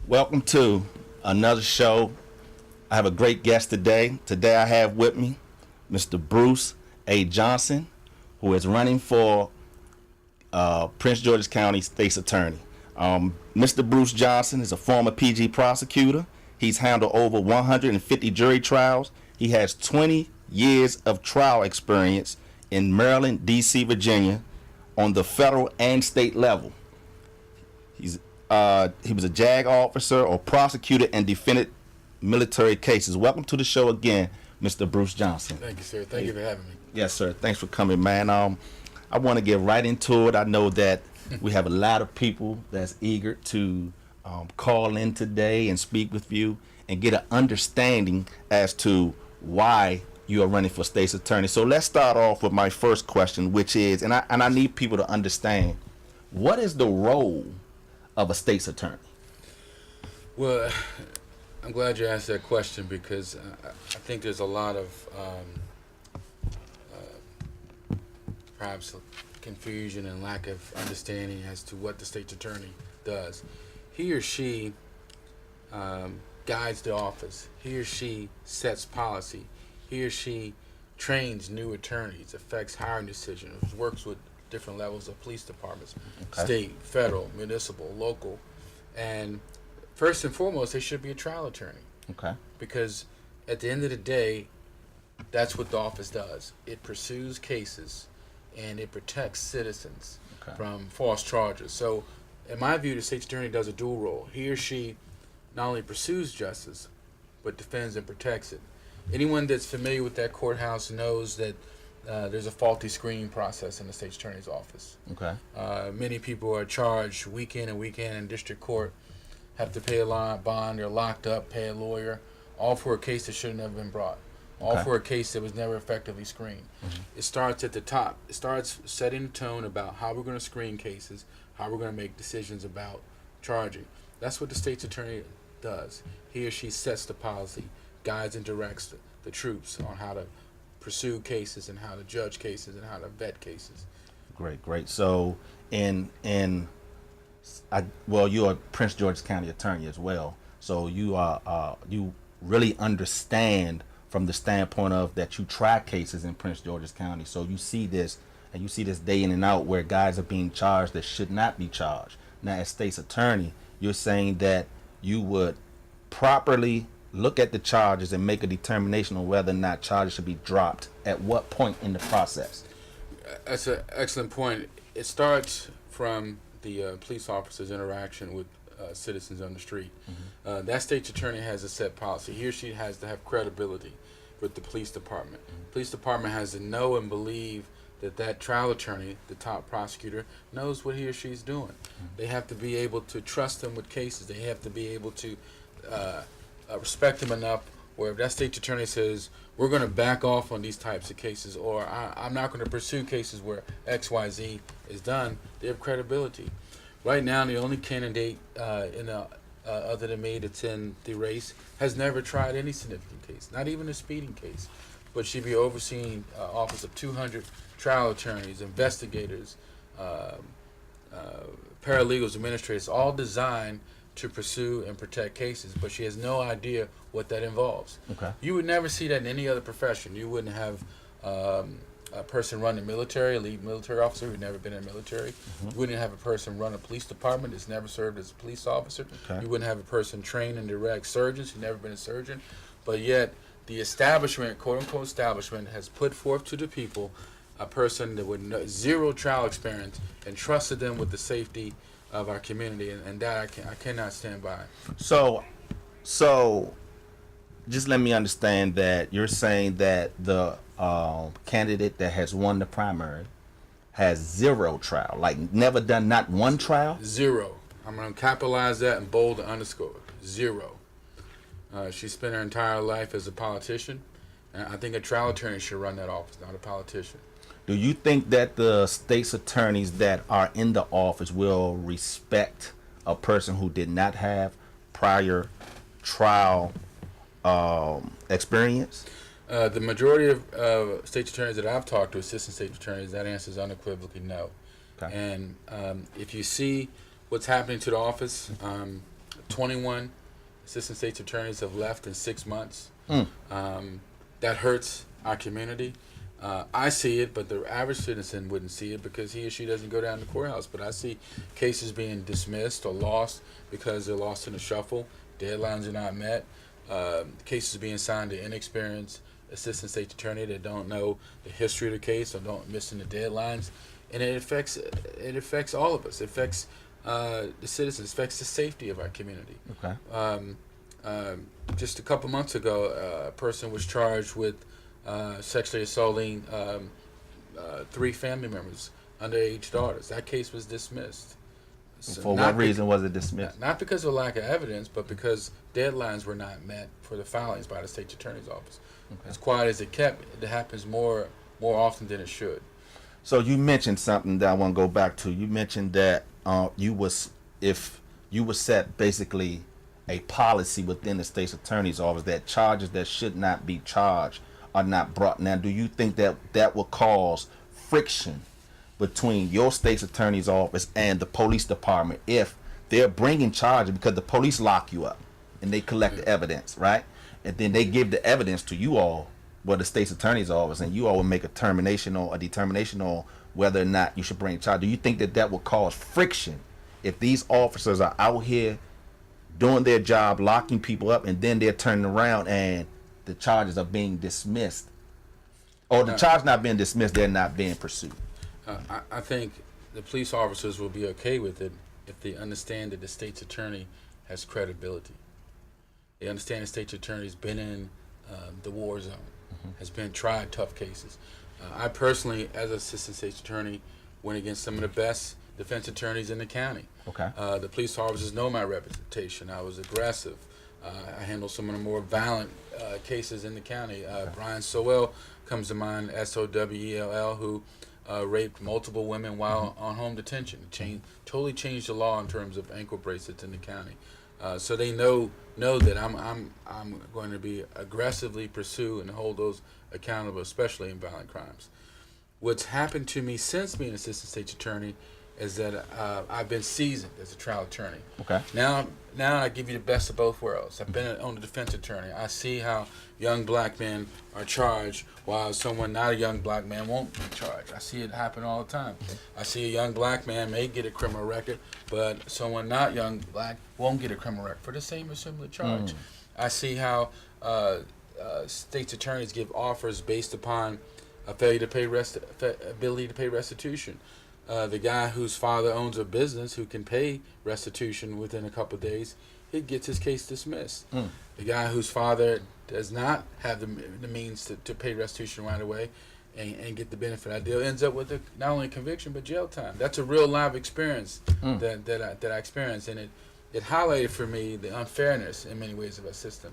Welcome to another show. I have a great guest today. Today I have with me Mr. Bruce A. Johnson, who is running for Prince George's County State's Attorney. Mr. Bruce Johnson is a former PG prosecutor. He's handled over 150 jury trials. He has 20 years of trial experience in Maryland, D.C., Virginia, on the federal and state level. He was a JAG officer or prosecutor and defended military cases. Welcome to the show again, Mr. Bruce Johnson. Thank you, sir. Thank you for having me. Yes, sir. Thanks for coming, man. I want to get right into it. I know that we have a lot of people that's eager to call in today and speak with you and get an understanding as to why you are running for state's attorney. So let's start off with my first question, which is, and I need people to understand, what is the role of a state's attorney? Well, I'm glad you asked that question because I think there's a lot of perhaps confusion and lack of understanding as to what the state's attorney does. He or she guides the office. He or she sets policy. He or she trains new attorneys, affects hiring decisions, works with different levels of police departments, state, federal, municipal, local, and first and foremost, they should be a trial attorney. Okay. Because at the end of the day, that's what the office does. It pursues cases and it protects citizens from false charges. So, in my view, the state's attorney does a dual role. He or she not only pursues justice, but defends and protects it. Anyone that's familiar with that courthouse knows that there's a faulty screening process in the state's attorney's office. Okay. Many people are charged week in and week in district court, have to pay a bond, they're locked up, pay a lawyer, all for a case that should have been brought, all for a case that was never effectively screened. It starts at the top. It starts setting the tone about how we're going to screen cases, how we're going to make decisions about charging. That's what the state's attorney does. He or she sets the policy, guides and directs the troops on how to pursue cases and how to judge cases and how to vet cases. Great. So, you're a Prince George's County attorney as well. So you really understand from the standpoint of that you try cases in Prince George's County. So you see this, and you see this day in and out where guys are being charged that should not be charged. Now, as state's attorney, you're saying that you would properly look at the charges and make a determination on whether or not charges should be dropped. At what point in the process? That's an excellent point. It starts from the police officer's interaction with citizens on the street. That state's attorney has a set policy. He or she has to have credibility with the police department. Police department has to know and believe that trial attorney, the top prosecutor, knows what he or she's doing. They have to be able to trust them with cases. They have to be able to respect them enough where if that state attorney says, we're going to back off on these types of cases, or I'm not going to pursue cases where XYZ is done, they have credibility. Right now, the only candidate other than me that's in the race has never tried any significant case, not even a speeding case. But she'd be overseeing office of 200 trial attorneys, investigators, paralegals, administrators, all designed to pursue and protect cases, but she has no idea what that involves. Okay. You would never see that in any other profession. You wouldn't have a person run the military, a lead military officer who's never been in the military. You wouldn't have a person run a police department that's never served as a police officer. Okay. You wouldn't have a person train and direct surgeons who's never been a surgeon. But yet, the establishment, quote-unquote establishment, has put forth to the people a person that with zero trial experience and trusted them with the safety of our community, and that I cannot stand by. So just let me understand that you're saying that the candidate that has won the primary has zero trial, like never done not one trial? Zero. I'm going to capitalize that and bold the underscore. Zero. She spent her entire life as a politician, and I think a trial attorney should run that office, not a politician. Do you think that the state's attorneys that are in the office will respect a person who did not have prior trial experience? The majority of state attorneys that I've talked to, assistant state attorneys, that answer is unequivocally no. Okay. And if you see what's happening to the office, 21 assistant state attorneys have left in 6 months. That hurts our community. I see it, but the average citizen wouldn't see it because he or she doesn't go down to the courthouse. But I see cases being dismissed or lost because they're lost in the shuffle. Deadlines are not met. Cases being signed to inexperienced assistant state attorney that don't know the history of the case or don't missing the deadlines, and it affects all of us. It affects the citizens. It affects the safety of our community. Okay. Just a couple months ago, a person was charged with sexually assaulting 3 family members, underage daughters. That case was dismissed. So For what reason was it dismissed? Not because of lack of evidence, but because deadlines were not met for the filings by the state's attorney's office. Okay. As quiet as it kept, it happens more often than it should. So you mentioned something that I want to go back to. You mentioned that if you would set basically a policy within the state's attorney's office that charges that should not be charged are not brought. Now, do you think that that will cause friction between your state's attorney's office and the police department if they're bringing charges, because the police lock you up and they collect the evidence, right? And then they give the evidence to you all, well, the state's attorney's office, and you all will make a determination on whether or not you should bring charge. Do you think that that will cause friction if these officers are out here doing their job, locking people up, and then they're turning around and the charges are being dismissed? Or the charge not being dismissed, they're not being pursued? I think the police officers will be okay with it if they understand that the state's attorney has credibility. They understand the state's attorney's been in the war zone, has been tried tough cases. I personally, as an assistant state's attorney, went against some of the best defense attorneys in the county. Okay. The police officers know my reputation. I was aggressive. I handled some of the more violent cases in the county. Brian Sowell comes to mind, Sowell, who raped multiple women while on home detention. Totally changed the law in terms of ankle bracelets in the county. So they know that I'm going to be aggressively pursue and hold those accountable, especially in violent crimes. What's happened to me since being assistant state's attorney is that I've been seasoned as a trial attorney. Okay. Now I give you the best of both worlds. I've been on the defense attorney. I see how young black men are charged while someone not a young black man won't be charged. I see it happen all the time. I see a young black man may get a criminal record, but someone not young black won't get a criminal record for the same or similar charge. I see how state's attorneys give offers based upon a failure to pay ability to pay restitution. The guy whose father owns a business who can pay restitution within a couple of days, he gets his case dismissed. The guy whose father does not have the means to pay restitution right away and get the benefit of that deal ends up with not only conviction but jail time. That's a real live experience that I experienced, and it highlighted for me the unfairness in many ways of our system.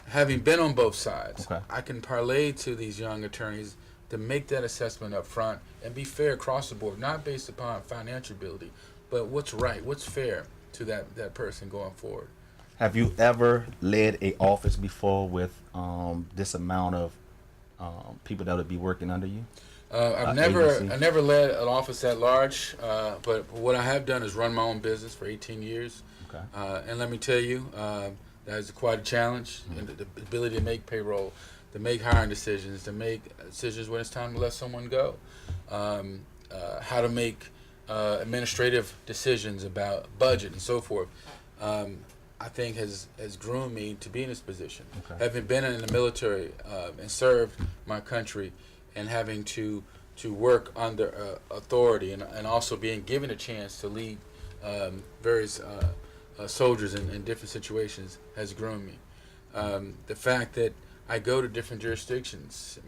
Having been on both sides, Okay. I can parlay to these young attorneys to make that assessment up front and be fair across the board, not based upon financial ability, but what's right, what's fair to that person going forward. Have you ever led a office before with this amount of people that would be working under you? I never led an office that large, but what I have done is run my own business for 18 years. Okay. And let me tell you, that is quite a challenge, and the ability to make payroll. to make hiring decisions, to make decisions when it's time to let someone go, how to make administrative decisions about budget and so forth. I think has groomed me to be in this position. Okay. Having been in the military and served my country, and having to work under authority, and also being given a chance to lead various soldiers in different situations has groomed me. The fact that I go to different jurisdictions,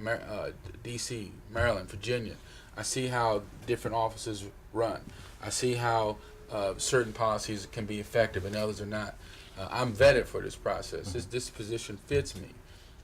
D.C., Maryland, Virginia, I see how different offices run. I see how certain policies can be effective and others are not. I'm vetted for this process. This position fits me.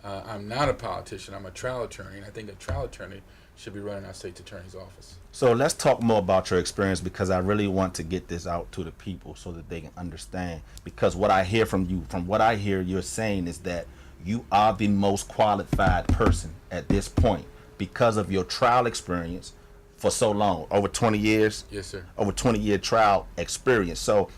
I'm not a politician. I'm a trial attorney, and I think a trial attorney should be running our state's attorney's office. So let's talk more about your experience, because I really want to get this out to the people so that they can understand. Because what I hear from you, from what I hear you're saying, is that you are the most qualified person at this point because of your trial experience for so long, over 20 years. Yes, sir. Over 20-year trial experience. So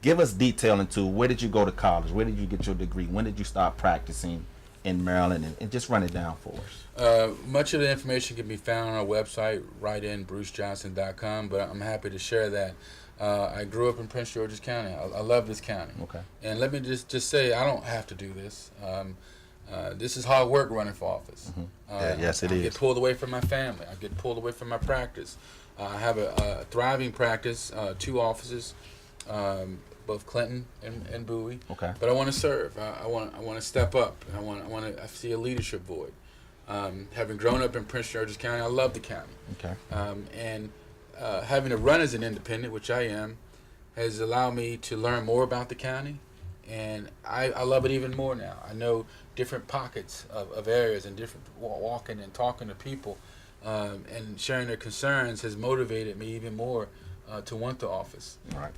give us detail into where did you go to college? Where did you get your degree? When did you start practicing in Maryland? And just run it down for us. Much of the information can be found on our website, writeinbrucejohnson.com, but I'm happy to share that. I grew up in Prince George's County. I love this county. Okay. And let me just say, I don't have to do this. This is hard work running for office. Mm-hmm. Yes, it is. I get pulled away from my family. I get pulled away from my practice. I have a thriving practice, 2 offices, both Clinton and Bowie. Okay. But I want to serve. I want to step up. I see a leadership void. Having grown up in Prince George's County, I love the county. Okay. And having to run as an independent, which I am, has allowed me to learn more about the county. And I love it even more now. I know different pockets of areas, and different walking and talking to people and sharing their concerns has motivated me even more to want the office. Right.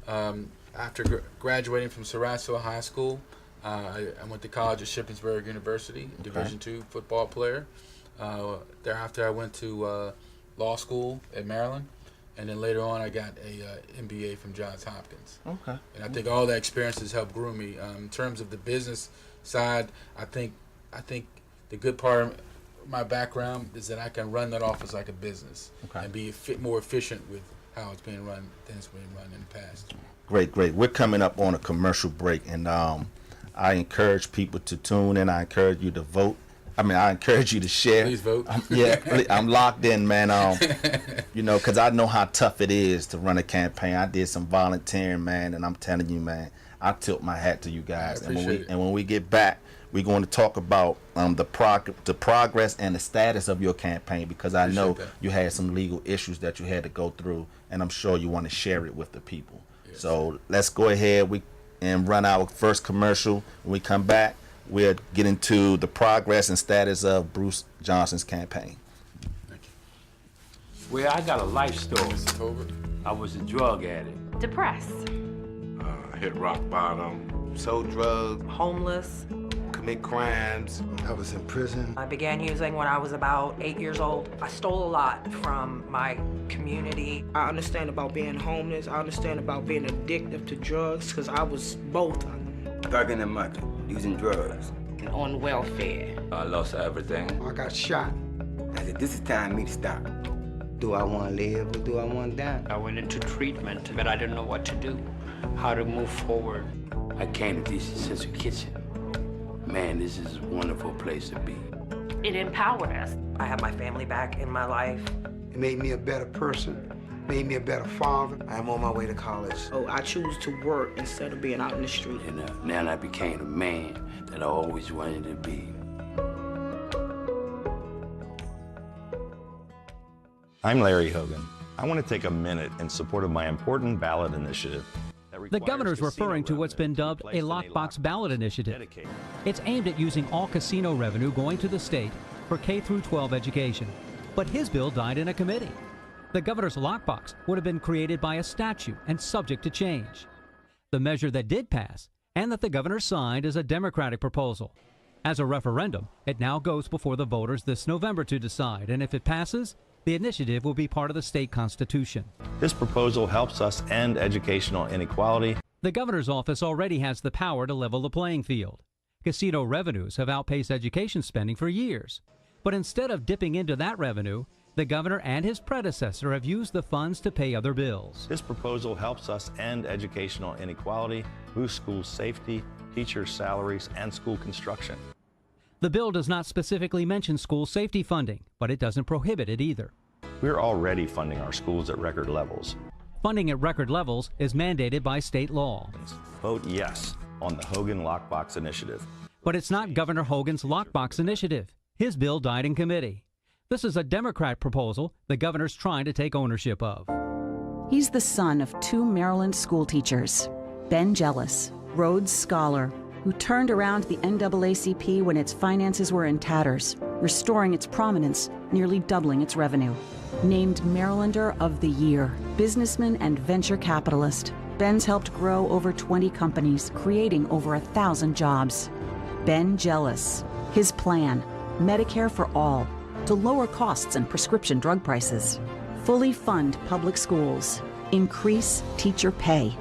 After graduating from Sarasville High School, I went to college at Shippensburg University, Division II football player. Thereafter, I went to law school at Maryland. And then later on, I got a MBA from Johns Hopkins. Okay. And I think all that experiences helped groom me. In terms of the business side, I think the good part of my background is that I can run that office like a business and be more efficient with how it's being run than it's been run in the past. Great. We're coming up on a commercial break, and I encourage people to tune in. I encourage you to vote. I encourage you to share. Please vote. I'm locked in, man. Because I know how tough it is to run a campaign. I did some volunteering, man, and I'm telling you, man, I tilt my hat to you guys. I appreciate it. And when we get back, we're going to talk about the progress and the status of your campaign, because I know you had some legal issues that you had to go through, and I'm sure you want to share it with the people. Yes. So let's go ahead and run our first commercial. When we come back, we'll get into the progress and status of Bruce Johnson's campaign. Thank you. Well, I got a life story. I was a drug addict. Depressed. Hit rock bottom. Sold drugs. Homeless. Commit crimes. I was in prison. I began using when I was about 8 years old. I stole a lot from my community. I understand about being homeless. I understand about being addicted to drugs, because I was both. Thugging the market, using drugs. On welfare. I lost everything. I got shot. I said, this is time for me to stop. Do I want to live or do I want to die? I went into treatment, but I didn't know what to do, how to move forward. I came to DC Central Kitchen. Man, this is a wonderful place to be. It empowered us. I have my family back in my life. It made me a better person. Made me a better father. I'm on my way to college. Oh, I choose to work instead of being out in the street. And now I became a man that I always wanted to be. I'm Larry Hogan. I want to take a minute in support of my important ballot initiative. The governor's referring to what's been dubbed a lockbox ballot initiative. It's aimed at using all casino revenue going to the state for K-12 education. But his bill died in a committee. The governor's lockbox would have been created by a statute and subject to change. The measure that did pass and that the governor signed is a Democratic proposal. As a referendum, it now goes before the voters this November to decide, and if it passes, the initiative will be part of the state constitution. This proposal helps us end educational inequality. The governor's office already has the power to level the playing field. Casino revenues have outpaced education spending for years. But instead of dipping into that revenue, the governor and his predecessor have used the funds to pay other bills. This proposal helps us end educational inequality, boost school safety, teachers' salaries, and school construction. The bill does not specifically mention school safety funding, but it doesn't prohibit it either. We're already funding our schools at record levels. Funding at record levels is mandated by state law. Vote yes on the Hogan Lockbox Initiative. But it's not Governor Hogan's Lockbox Initiative. His bill died in committee. This is a Democrat proposal the governor's trying to take ownership of. He's the son of 2 Maryland school teachers, Ben Jealous, Rhodes Scholar, who turned around the NAACP when its finances were in tatters, restoring its prominence, nearly doubling its revenue. Named Marylander of the Year, businessman and venture capitalist, Ben's helped grow over 20 companies, creating over 1,000 jobs. Ben Jealous. His plan, Medicare for all, to lower costs and prescription drug prices, fully fund public schools, increase teacher pay.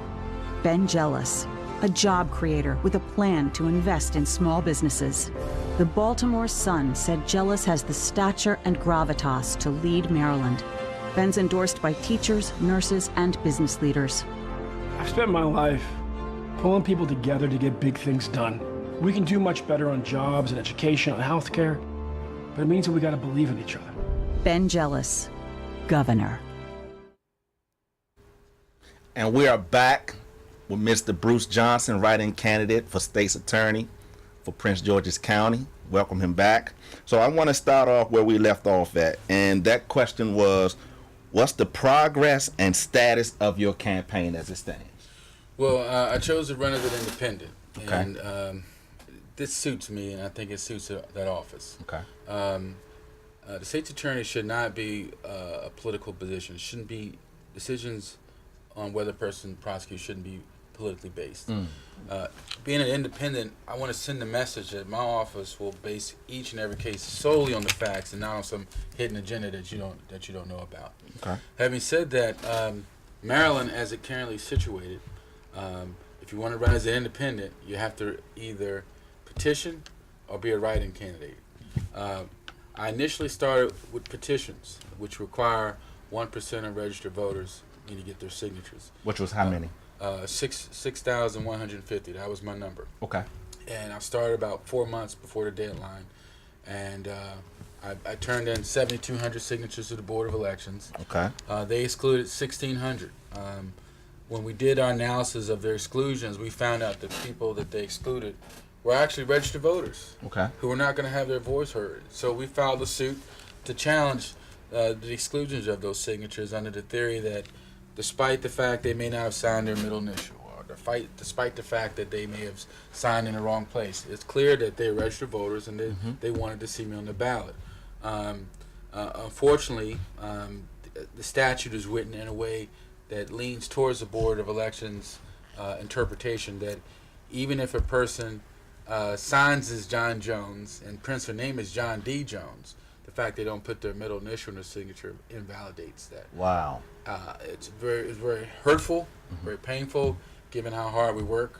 Ben Jealous, a job creator with a plan to invest in small businesses. The Baltimore Sun said Jealous has the stature and gravitas to lead Maryland. Ben's endorsed by teachers, nurses, and business leaders. I've spent my life pulling people together to get big things done. We can do much better on jobs and education and healthcare, but it means that we gotta believe in each other. Ben Jealous, Governor. And we are back with Mr. Bruce Johnson, write-in candidate for state's attorney for Prince George's County. Welcome him back. So I want to start off where we left off at, and that question was, what's the progress and status of your campaign as it stands? Well, I chose to run as an independent, Okay. and this suits me, and I think it suits that office. Okay. The state's attorney should not be a political position. It shouldn't be decisions on whether a person prosecutes shouldn't be politically based. Being an independent, I want to send the message that my office will base each and every case solely on the facts and not on some hidden agenda that you don't know about. Okay. Having said that, Maryland, as it currently is situated, if you want to run as an independent, you have to either petition or be a write-in candidate. I initially started with petitions, which require 1% of registered voters need to get their signatures. Which was how many? 6,150. That was my number. Okay. And I started about 4 months before the deadline, and I turned in 7,200 signatures to the Board of Elections. Okay. They excluded 1,600. When we did our analysis of their exclusions, we found out that people that they excluded were actually registered voters. Okay. Who were not going to have their voice heard. So we filed a suit to challenge the exclusions of those signatures under the theory that despite the fact they may not have signed their middle initial, or despite the fact that they may have signed in the wrong place, it's clear that they're registered voters and they wanted to see me on the ballot. Unfortunately, the statute is written in a way that leans towards the Board of Elections interpretation that even if a person signs as John Jones and prints their name as John D. Jones, the fact they don't put their middle initial in their signature invalidates that. Wow. It's very hurtful, very painful, given how hard we work.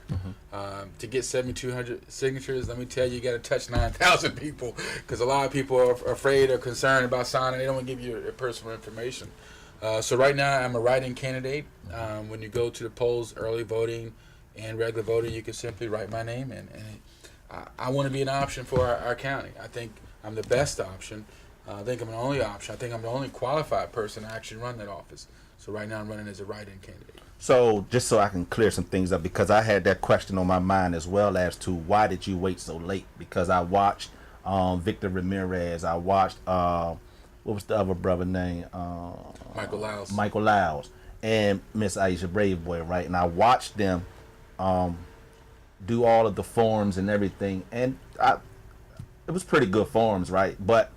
To get 7,200 signatures, let me tell you, you got to touch 9,000 people, because a lot of people are afraid or concerned about signing. They don't want to give you their personal information. So right now, I'm a write-in candidate. When you go to the polls, early voting and regular voting, you can simply write my name in. And I want to be an option for our county. I think I'm the best option. I think I'm the only option. I think I'm the only qualified person to actually run that office. So right now I'm running as a write-in candidate. So just so I can clear some things up, because I had that question on my mind as well as to why did you wait so late? Because I watched Victor Ramirez. I watched, what was the other brother name? Michael Lyles. Michael Lyles and Miss Aisha Brave Boy, right? And I watched them do all of the forms and everything. And it was pretty good forms, right? But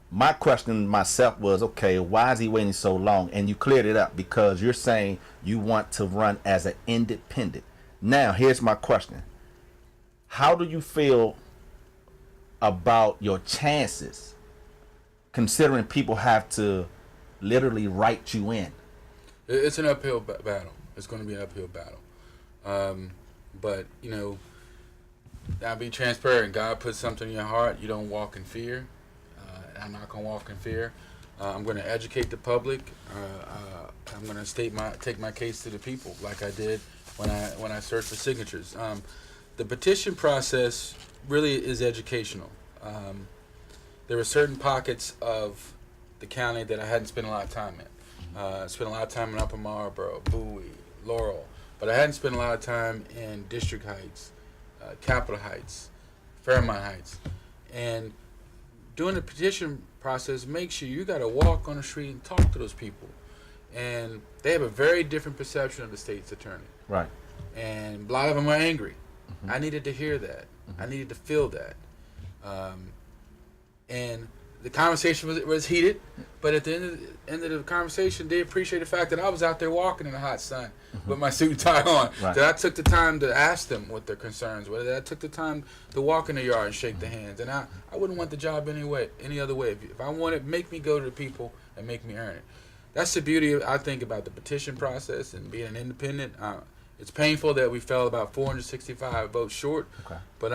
my question myself was, okay, why is he waiting so long? And you cleared it up because you're saying you want to run as an independent. Now, here's my question. How do you feel about your chances, considering people have to literally write you in? It's an uphill battle. It's going to be an uphill battle. But, you know, I'll be transparent. God puts something in your heart. You don't walk in fear. I'm not gonna walk in fear. I'm gonna educate the public. I'm gonna take my case to the people, like I did when I searched for signatures. The petition process really is educational. There were certain pockets of the county that I hadn't spent a lot of time in. I spent a lot of time in Upper Marlboro, Bowie, Laurel, but I hadn't spent a lot of time in District Heights, Capitol Heights, Fairmont Heights. And doing the petition process makes you got to walk on the street and talk to those people. And they have a very different perception of the state's attorney. Right. And a lot of them are angry. I needed to hear that. I needed to feel that. And the conversation was heated, but at the end of the conversation, they appreciate the fact that I was out there walking in the hot sun with my suit and tie on. Right. That I took the time to ask them what their concerns were. That I took the time to walk in the yard and shake their hands. And I wouldn't want the job any other way. If I want it, make me go to the people and make me earn it. That's the beauty, I think, about the petition process and being an independent. It's painful that we fell about 465 votes short, Okay. but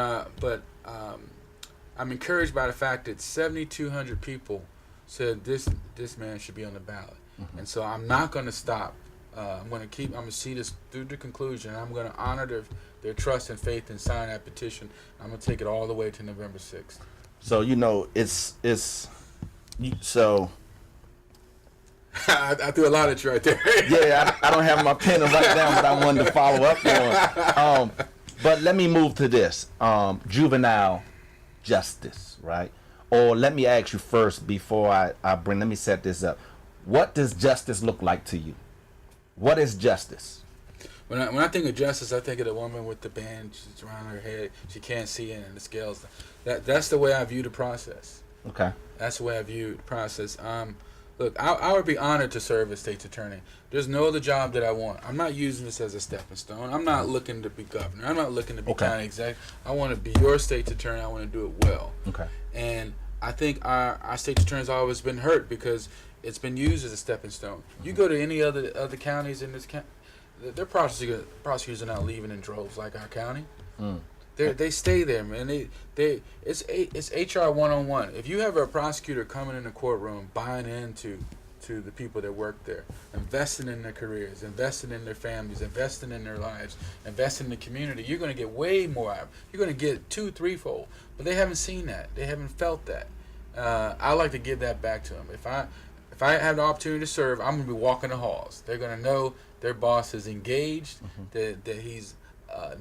I'm encouraged by the fact that 7,200 people said this man should be on the ballot, and so I'm not going to stop. I'm going to see this through the conclusion. I'm going to honor their trust and faith and sign that petition. I'm going to take it all the way to November 6th. So so. I threw a lot at you right there. Yeah, I don't have my pen to write down what I wanted to follow up on. But let me move to this. Juvenile justice, right? Or let me ask you first before let me set this up. What does justice look like to you? What is justice? When I think of justice, I think of the woman with the band around her head. She can't see it and the scales. That's the way I view the process. Okay. That's the way I view the process. Look, I would be honored to serve as state's attorney. There's no other job that I want. I'm not using this as a stepping stone. I'm not looking to be governor. I'm not looking to be county exec. I want to be your state's attorney. I want to do it well. Okay. And I think our state's attorney's always been hurt because it's been used as a stepping stone. You go to any other counties in this county, their prosecutors are not leaving in droves like our county. They stay there, man. It's HR 101. If you have a prosecutor coming in the courtroom, buying into the people that work there, investing in their careers, investing in their families, investing in their lives, investing in the community, you're going to get way more out. You're going to get 2-3-fold. But they haven't seen that. They haven't felt that. I like to give that back to them. If I have the opportunity to serve, I'm going to be walking the halls. They're going to know their boss is engaged, that he's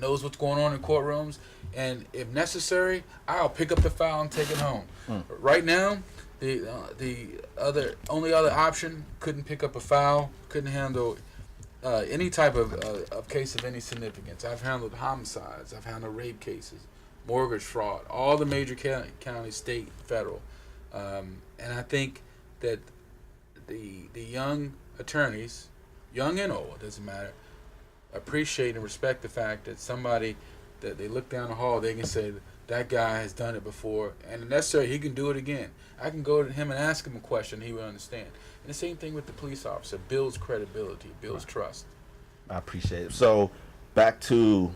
knows what's going on in courtrooms, and if necessary, I'll pick up the file and take it home. Right now, the only other option, couldn't pick up a file, couldn't handle any type of case of any significance. I've handled homicides, I've handled rape cases, mortgage fraud, all the major counties, state, federal, and I think that the young attorneys, young and old, it doesn't matter, appreciate and respect the fact that somebody that they look down the hall, they can say that guy has done it before, and if necessary, he can do it again. I can go to him and ask him a question, he will understand. And the same thing with the police officer, builds credibility, builds trust. I appreciate it. So back to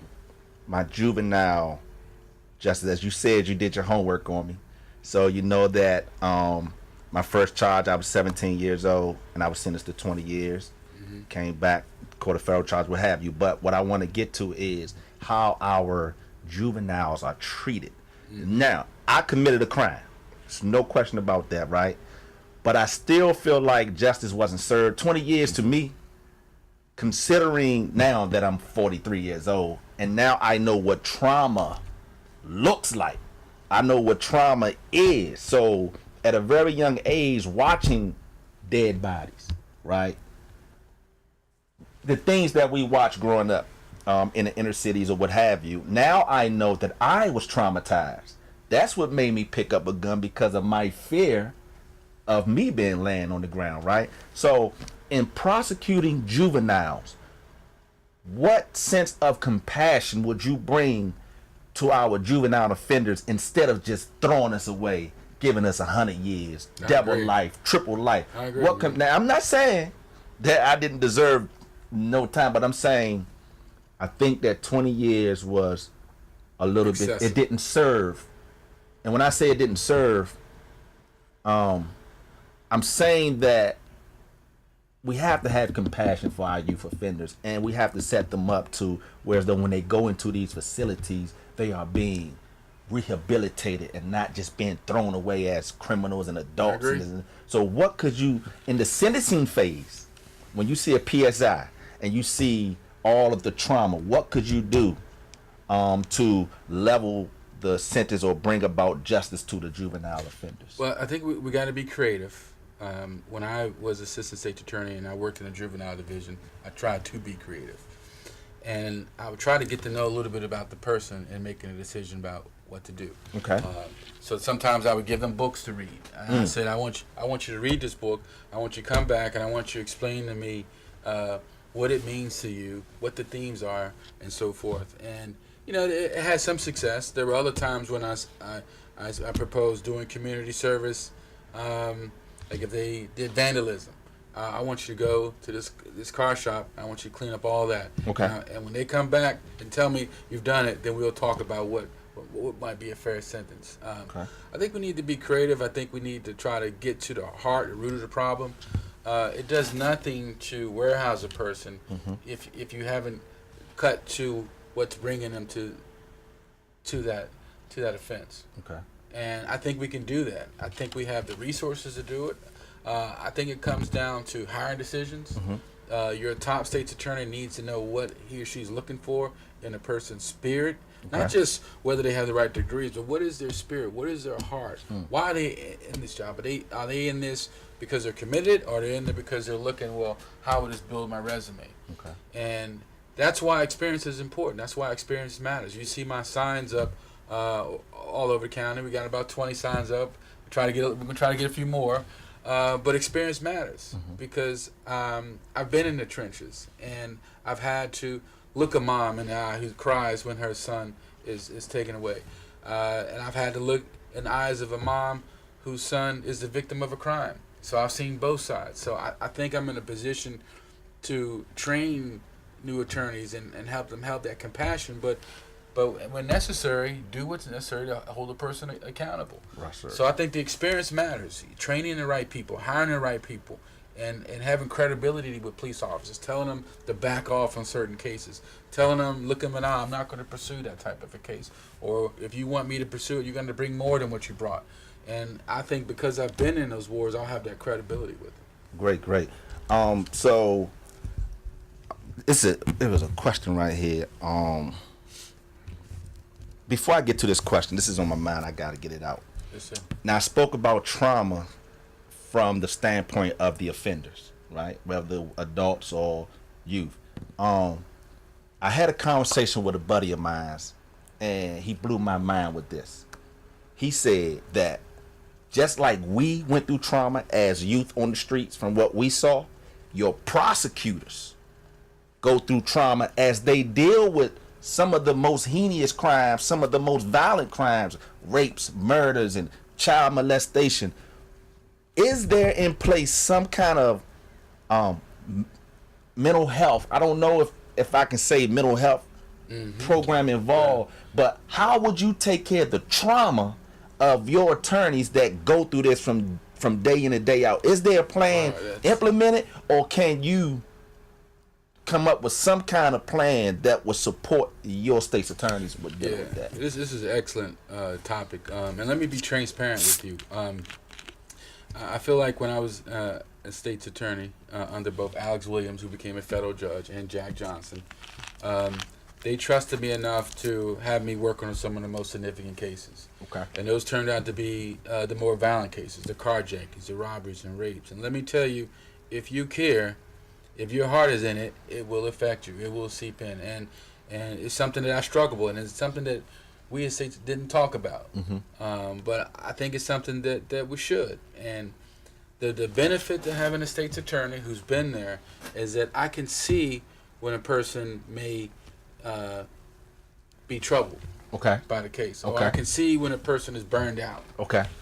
my juvenile justice, as you said, you did your homework on me. So you know that my first charge, I was 17 years old, and I was sentenced to 20 years. Came back, court of federal charge, what have you. But what I want to get to is how our juveniles are treated. Now, I committed a crime. There's no question about that, right? But I still feel like justice wasn't served. 20 years to me, considering now that I'm 43 years old, and now I know what trauma looks like. I know what trauma is. So at a very young age, watching dead bodies, right? The things that we watch growing up in the inner cities or what have you, now I know that I was traumatized. That's what made me pick up a gun, because of my fear of me being laying on the ground, right? So in prosecuting juveniles, what sense of compassion would you bring to our juvenile offenders instead of just throwing us away, giving us 100 years, double life, triple life? Now, I'm not saying that I didn't deserve no time, but I'm saying I think that 20 years was a little bit. Excessive. It didn't serve. And when I say it didn't serve, I'm saying that we have to have compassion for our youth offenders, and we have to set them up to whereas though when they go into these facilities, they are being rehabilitated and not just being thrown away as criminals and adults. So what could you, in the sentencing phase, when you see a PSI and you see all of the trauma, what could you do to level the sentence or bring about justice to the juvenile offenders? Well, I think we got to be creative. When I was assistant state attorney and I worked in the juvenile division, I tried to be creative. And I would try to get to know a little bit about the person and making a decision about what to do. Okay. So sometimes I would give them books to read. I said, I want you to read this book. I want you to come back and I want you to explain to me what it means to you, what the themes are, and so forth. And it had some success. There were other times when I proposed doing community service. Like if they did vandalism, I want you to go to this car shop. I want you to clean up all that. Okay. And when they come back and tell me you've done it, then we'll talk about what might be a fair sentence. Okay. I think we need to be creative. I think we need to try to get to the heart, the root of the problem. It does nothing to warehouse a person if you haven't cut to what's bringing them to that offense. Okay. And I think we can do that. I think we have the resources to do it. I think it comes down to hiring decisions. Your top state's attorney needs to know what he or she's looking for in a person's spirit. Okay. Not just whether they have the right degrees, but what is their spirit? What is their heart? Why are they in this job? Are they in this because they're committed, or are they in there because they're looking, well, how would this build my resume? Okay. And that's why experience is important. That's why experience matters. You see my signs up all over the county. We got about 20 signs up. We're gonna try to get a few more. But experience matters because I've been in the trenches and I've had to look a mom in the eye who cries when her son is taken away. And I've had to look in the eyes of a mom whose son is the victim of a crime. So I've seen both sides. So I think I'm in a position to train new attorneys and help them have that compassion, but when necessary, do what's necessary to hold a person accountable. Right, sir. So I think the experience matters. Training the right people, hiring the right people, and having credibility with police officers, telling them to back off on certain cases, telling them, look them in the eye, I'm not going to pursue that type of a case. Or if you want me to pursue it, you're going to bring more than what you brought. And I think because I've been in those wars, I'll have that credibility with them. Great. So there was a question right here. Before I get to this question, this is on my mind. I got to get it out. Yes, sir. Now, I spoke about trauma from the standpoint of the offenders, right? Whether adults or youth. I had a conversation with a buddy of mine, and he blew my mind with this. He said that just like we went through trauma as youth on the streets from what we saw, your prosecutors go through trauma as they deal with some of the most heinous crimes, some of the most violent crimes, rapes, murders, and child molestation. Is there in place some kind of mental health? I don't know if I can say mental health program involved, but how would you take care of the trauma of your attorneys that go through this from day in and day out? Is there a plan implemented, or can you come up with some kind of plan that would support your state's attorneys with dealing with that? This is an excellent topic, and let me be transparent with you. I feel like when I was a state's attorney under both Alex Williams, who became a federal judge, and Jack Johnson, they trusted me enough to have me work on some of the most significant cases. Okay. And those turned out to be the more violent cases, the carjackings, the robberies, and rapes. And let me tell you, if you care, if your heart is in it, it will affect you. It will seep in. And it's something that I struggle with, and it's something that we as states didn't talk about. But I think it's something that we should. And the benefit to having a state's attorney who's been there is that I can see when a person may be troubled by the case. Or I can see when a person is burned out.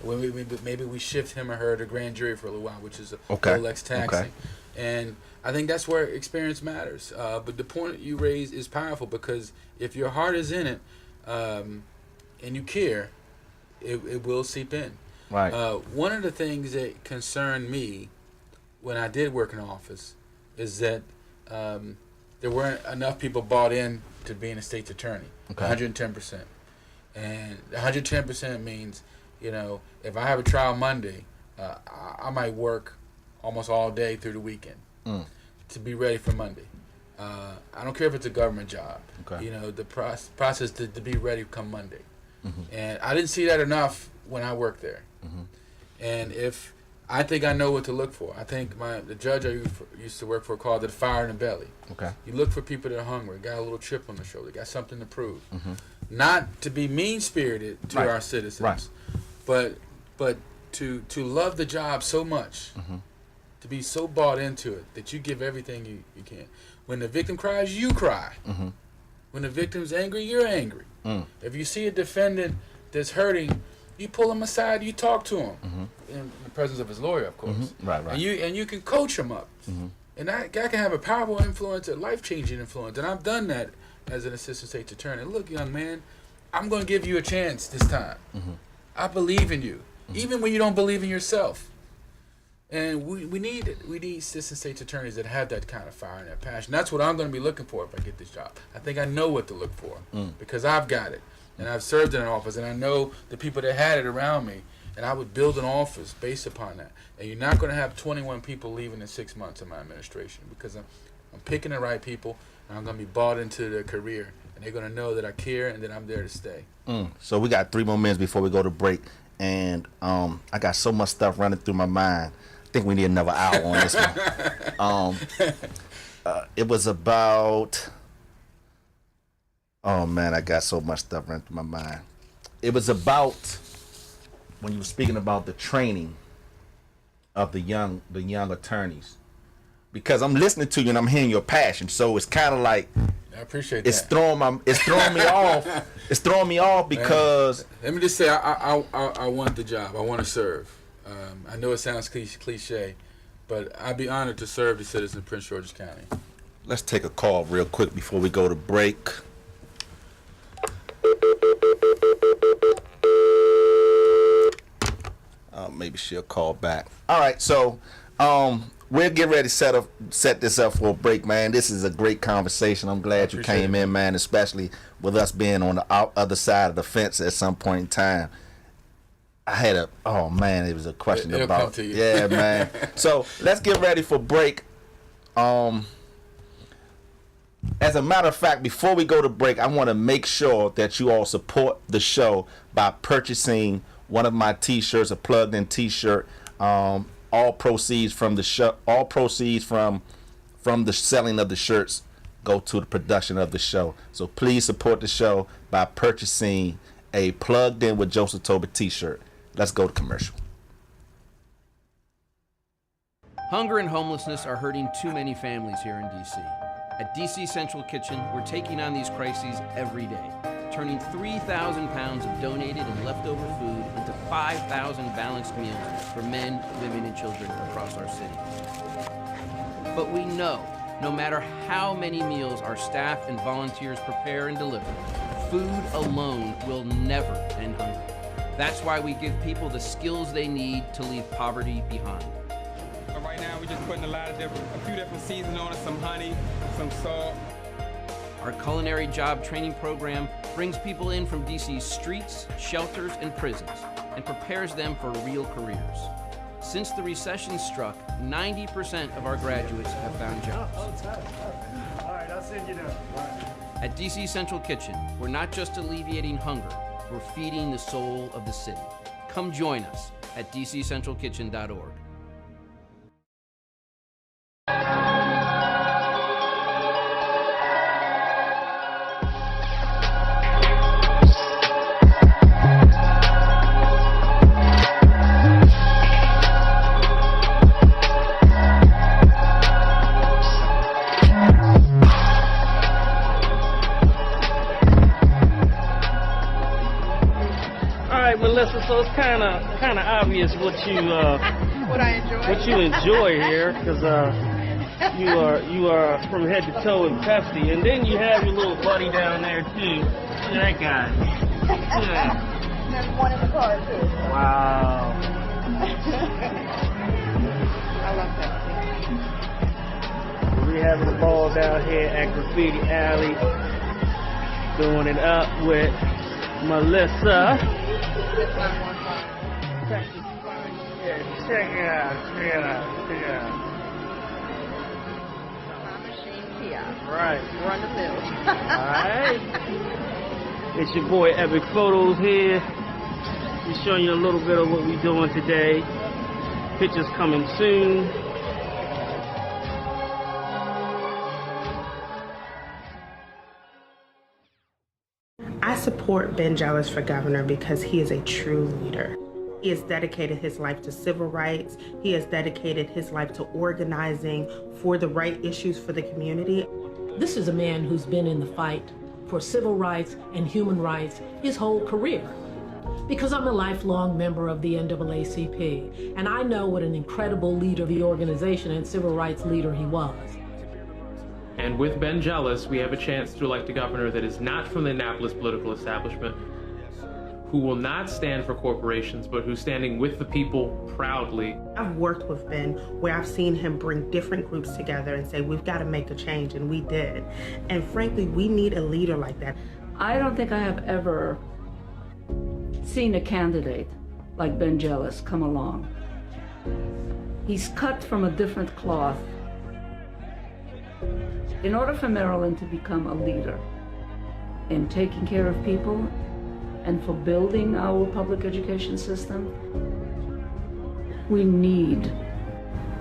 When maybe we shift him or her to grand jury for a little while, which is a little less taxing. And I think that's where experience matters. But the point you raise is powerful, because if your heart is in it, and you care, it will seep in. Right. One of the things that concerned me when I did work in office is that there weren't enough people bought in to being a state's attorney. Okay. 110%. And 110% means, if I have a trial Monday, I might work almost all day through the weekend to be ready for Monday. I don't care if it's a government job. Okay. The process to be ready come Monday. And I didn't see that enough when I worked there. And I think I know what to look for. I think the judge I used to work for called it a fire in the belly. Okay. You look for people that are hungry, got a little chip on the shoulder, got something to prove. Not to be mean-spirited to our citizens, but to love the job so much, to be so bought into it that you give everything you can. When the victim cries, you cry. When the victim's angry, you're angry. If you see a defendant that's hurting, you pull him aside, you talk to him in the presence of his lawyer, of course. Right. And you can coach him up. And that guy can have a powerful influence, a life-changing influence. And I've done that as an assistant state's attorney. Look, young man, I'm going to give you a chance this time. I believe in you, even when you don't believe in yourself. And we need assistant state's attorneys that have that kind of fire and that passion. That's what I'm going to be looking for if I get this job. I think I know what to look for because I've got it. And I've served in an office, and I know the people that had it around me. And I would build an office based upon that. And you're not going to have 21 people leaving in 6 months in my administration because I'm picking the right people, and I'm going to be bought into their career. And they're going to know that I care and that I'm there to stay. So we got 3 more minutes before we go to break. And I got so much stuff running through my mind. I think we need another hour on this one. It was about... Oh, man, I got so much stuff running through my mind. It was about when you were speaking about the training of the young attorneys. Because I'm listening to you and I'm hearing your passion. So it's kind of like... I appreciate it's that. It's throwing me off. It's throwing me off because... Let me just say, I want the job. I want to serve. I know it sounds cliche, but I'd be honored to serve the citizens of Prince George's County. Let's take a call real quick before we go to break. Maybe she'll call back. All right, so we'll get ready to set this up for a break, man. This is a great conversation. I'm glad you came in, man, especially with us being on the other side of the fence at some point in time. I had it was a question It'll about... come to you. Yeah, man. So let's get ready for break. As a matter of fact, before we go to break, I want to make sure that you all support the show by purchasing one of my t-shirts, a plugged-in t-shirt. All proceeds from the show, all proceeds from the selling of the shirts go to the production of the show. So please support the show by purchasing a Plugged In with Joseph Tobit t-shirt. Let's go to commercial. Hunger and homelessness are hurting too many families here in D.C. At D.C. Central Kitchen, we're taking on these crises every day, turning 3,000 pounds of donated and leftover food into 5,000 balanced meals for men, women, and children across our city. But we know, no matter how many meals our staff and volunteers prepare and deliver, food alone will never end hunger. That's why we give people the skills they need to leave poverty behind. Right now, we're just putting a few different seasons on it, some honey, some salt. Our culinary job training program brings people in from DC's streets, shelters, and prisons and prepares them for real careers. Since the recession struck, 90% of our graduates have found jobs. All right, I'll send you down. At DC Central Kitchen, we're not just alleviating hunger, we're feeding the soul of the city. Come join us at dccentralkitchen.org. Melissa, so it's kind of obvious what you what I enjoy. What you enjoy here, because You are from head to toe in Pepsi, and then you have your little buddy down there too. Look at that guy. Yeah. There's one in the car too. Wow. I love Pepsi. We're having a ball down here at Graffiti Alley, doing it up with Melissa. Check it out. Right. Run the mill. Alright. It's your boy Epic Photos here. Just showing you a little bit of what we're doing today. Pictures coming soon. I support Ben Jealous for governor because he is a true leader. He has dedicated his life to civil rights. He has dedicated his life to organizing for the right issues for the community. This is a man who's been in the fight for civil rights and human rights his whole career. Because I'm a lifelong member of the NAACP, and I know what an incredible leader of the organization and civil rights leader he was. And with Ben Jealous, we have a chance to elect a governor that is not from the Annapolis political establishment, who will not stand for corporations, but who's standing with the people proudly. I've worked with Ben where I've seen him bring different groups together and say, we've got to make a change, and we did. And frankly, we need a leader like that. I don't think I have ever seen a candidate like Ben Jealous come along. He's cut from a different cloth. In order for Maryland to become a leader in taking care of people and for building our public education system, we need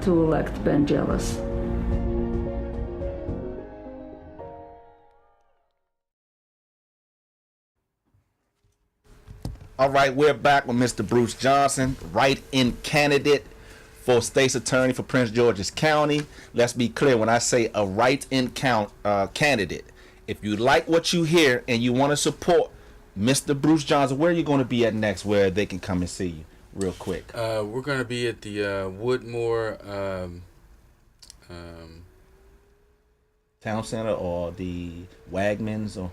to elect Ben Jealous. All right, we're back with Mr. Bruce Johnson, write-in candidate for State's Attorney for Prince George's County. Let's be clear, when I say a write-in candidate, if you like what you hear and you want to support Mr. Bruce Johnson, where are you going to be at next where they can come and see you real quick? We're going to be at the Woodmore Town Center or the Wagmans or...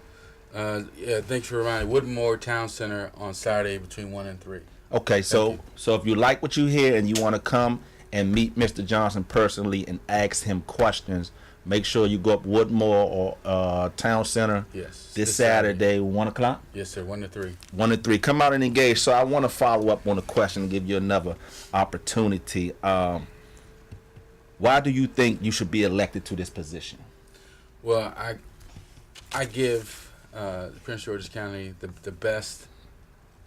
yeah, thanks for reminding. Woodmore Town Center on Saturday between 1 and 3. Okay, so if you like what you hear and you want to come and meet Mr. Johnson personally and ask him questions, make sure you go up Woodmore or Town Center. Yes. This Saturday, 1 o'clock? Yes, sir. 1 to 3. 1 to 3. Come out and engage. So I want to follow up on the question and give you another opportunity. Why do you think you should be elected to this position? Well, I give Prince George's County the best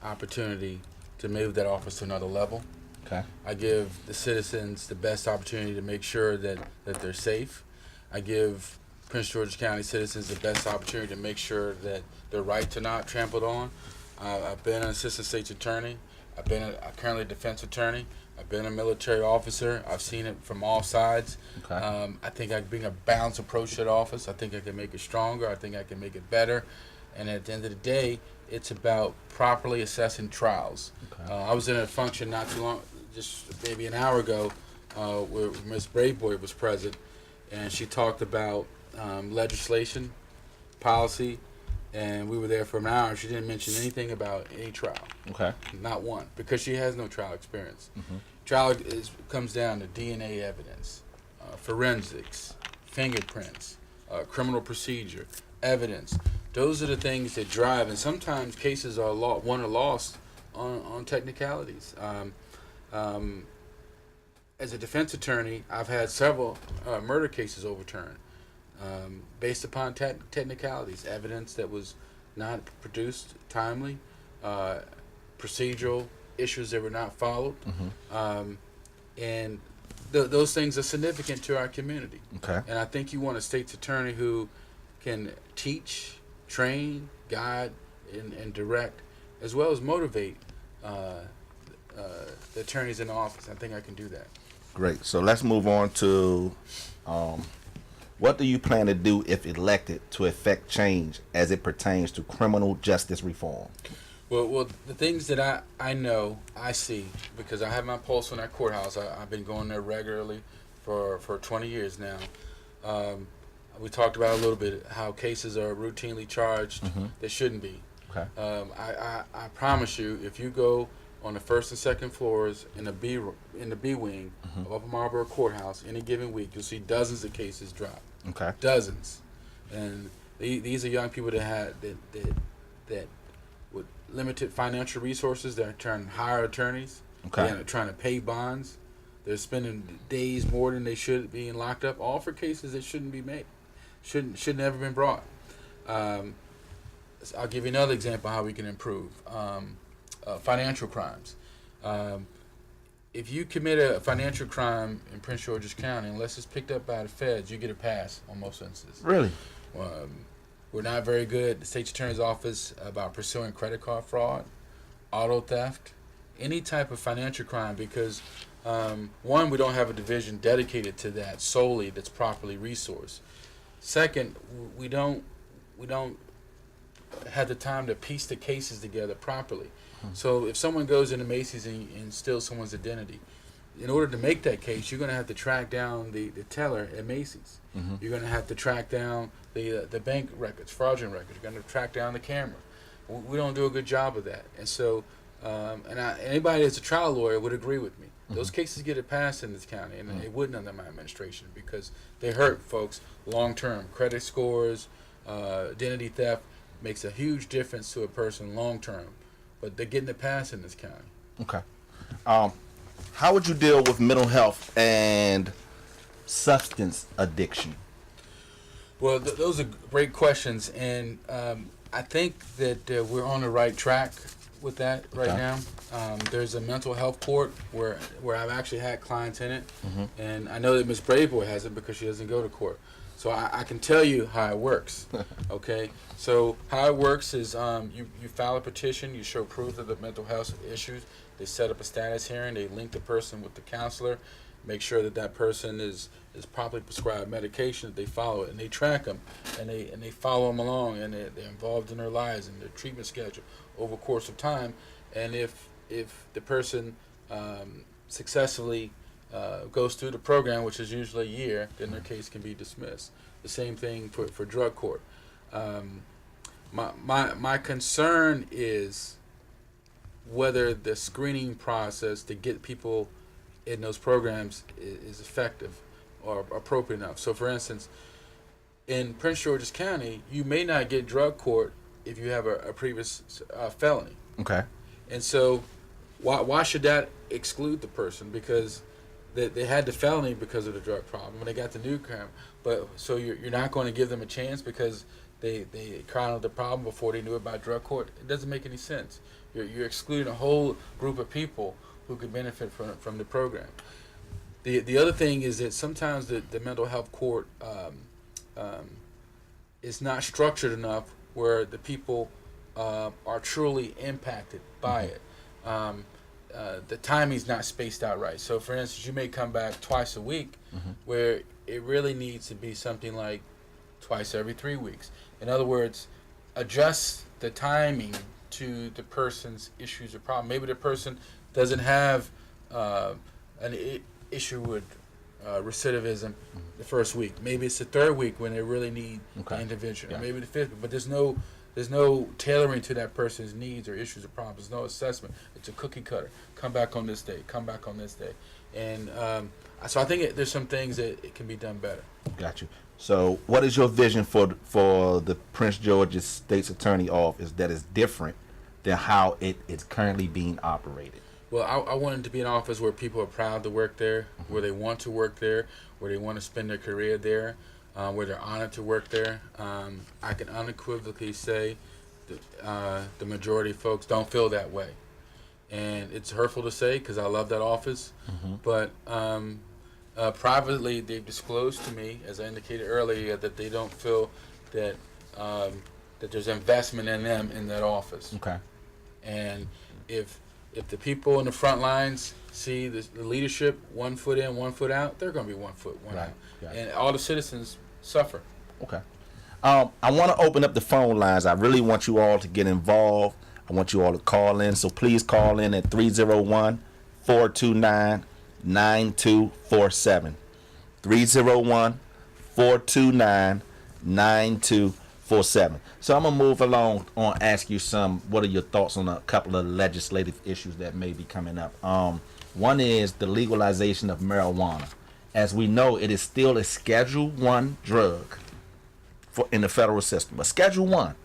opportunity to move that office to another level. Okay. I give the citizens the best opportunity to make sure that they're safe. I give Prince George's County citizens the best opportunity to make sure that their rights are not trampled on. I've been an assistant state's attorney. I've been currently a defense attorney. I've been a military officer. I've seen it from all sides. Okay. I think I can bring a balanced approach to the office. I think I can make it stronger. I think I can make it better. And at the end of the day, it's about properly assessing trials. Okay. I was in a function not too long, just maybe an hour ago, where Ms. Braveboy was present, and she talked about legislation, policy, and we were there for an hour. She didn't mention anything about any trial. Okay. Not one, because she has no trial experience. Mm-hmm. Trial comes down to DNA evidence, forensics, fingerprints, criminal procedure, evidence. Those are the things that drive, and sometimes cases are won or lost on technicalities. As a defense attorney, I've had several murder cases overturned based upon technicalities, evidence that was not produced timely, procedural issues that were not followed, Mm-hmm. and those things are significant to our community. Okay. And I think you want a state's attorney who can teach, train, guide, and direct, as well as motivate the attorneys in the office. I think I can do that. Great. So let's move on to what do you plan to do if elected to effect change as it pertains to criminal justice reform? Well, the things that I know, I see, because I have my pulse on that courthouse. I've been going there regularly for 20 years now. We talked about a little bit how cases are routinely charged that shouldn't be. Okay. I promise you, if you go on the first and second floors in the B wing of Upper Marlboro Courthouse any given week, you'll see dozens of cases drop. Okay. Dozens, and these are young people that with limited financial resources, they're trying to hire attorneys. Okay. They're trying to pay bonds. They're spending days more than they should being locked up, all for cases that shouldn't be made, should never been brought. I'll give you another example how we can improve. Financial crimes. If you commit a financial crime in Prince George's County, unless it's picked up by the feds, you get a pass on most instances. Really? We're not very good, the State's Attorney's Office, about pursuing credit card fraud, auto theft, any type of financial crime, because one, we don't have a division dedicated to that solely that's properly resourced. Second, we don't have the time to piece the cases together properly. So if someone goes into Macy's and steals someone's identity, in order to make that case, you're going to have to track down the teller at Macy's. You're going to have to track down the bank records, fraudulent records. You're going to track down the camera. We don't do a good job of that. And so, anybody that's a trial lawyer would agree with me. Those cases get a pass in this county, and they wouldn't under my administration because they hurt folks long term. Credit scores, identity theft makes a huge difference to a person long term, but they're getting a pass in this county. Okay. How would you deal with mental health and substance addiction? Well, those are great questions, and I think that we're on the right track with that right now. There's a mental health court where I've actually had clients in it, and I know that Ms. Braveboy has it because she doesn't go to court. So I can tell you how it works. Okay, so how it works is you file a petition, you show proof of the mental health issues. They set up a status hearing. They link the person with the counselor, make sure that person is properly prescribed medication, that they follow it, and they track them, and they follow them along, and they're involved in their lives and their treatment schedule over a course of time. And if the person successfully goes through the program, which is usually a year, then their case can be dismissed. The same thing for drug court. My concern is whether the screening process to get people in those programs is effective or appropriate enough. So, for instance, in Prince George's County, you may not get drug court if you have a previous felony. Okay. And so, why should that exclude the person? Because they had the felony because of the drug problem, and they got the new crime. But so you're not going to give them a chance because they encountered the problem before they knew about drug court? It doesn't make any sense. You're excluding a whole group of people who could benefit from the program. The other thing is that sometimes the mental health court is not structured enough where the people are truly impacted by it. The timing's not spaced out right. So, for instance, you may come back twice a week, where it really needs to be something like twice every 3 weeks. In other words, adjust the timing to the person's issues or problem. Maybe the person doesn't have an issue with recidivism the first week. Maybe it's the third week when they really need the intervention. Or maybe the fifth. But there's no tailoring to that person's needs or issues or problems. There's no assessment. It's a cookie cutter. Come back on this day. Come back on this day. And so I think there's some things that it can be done better. Got you. So what is your vision for the Prince George's State's Attorney Office that is different than how it is currently being operated? Well, I want it to be an office where people are proud to work there, where they want to work there, where they want to spend their career there, where they're honored to work there. I can unequivocally say that the majority of folks don't feel that way. And it's hurtful to say because I love that office. But privately, they've disclosed to me, as I indicated earlier, that they don't feel that that there's investment in them in that office. Okay. And if the people in the front lines see the leadership 1 foot in, 1 foot out, they're going to be 1 foot, one out. And all the citizens suffer. Okay. I want to open up the phone lines. I really want you all to get involved. I want you all to call in. So please call in at 301-429-9247. 301-429-9247. So I'm gonna move along on ask you what are your thoughts on a couple of legislative issues that may be coming up. One is the legalization of marijuana. As we know, it is still a Schedule 1 drug in the federal system. But Schedule 1,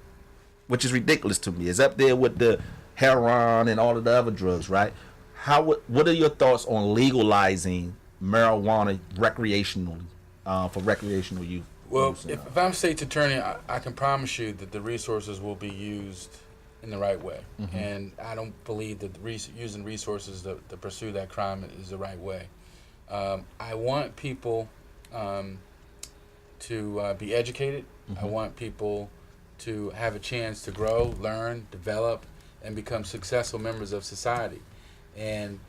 which is ridiculous to me, is up there with the heroin and all of the other drugs, right? What are your thoughts on legalizing marijuana recreationally, for recreational use? Well, if I'm state's attorney, I can promise you that the resources will be used in the right way. Mm-hmm. And I don't believe that using resources to pursue that crime is the right way. I want people to be educated. Mm-hmm. I want people to have a chance to grow, learn, develop, and become successful members of society. And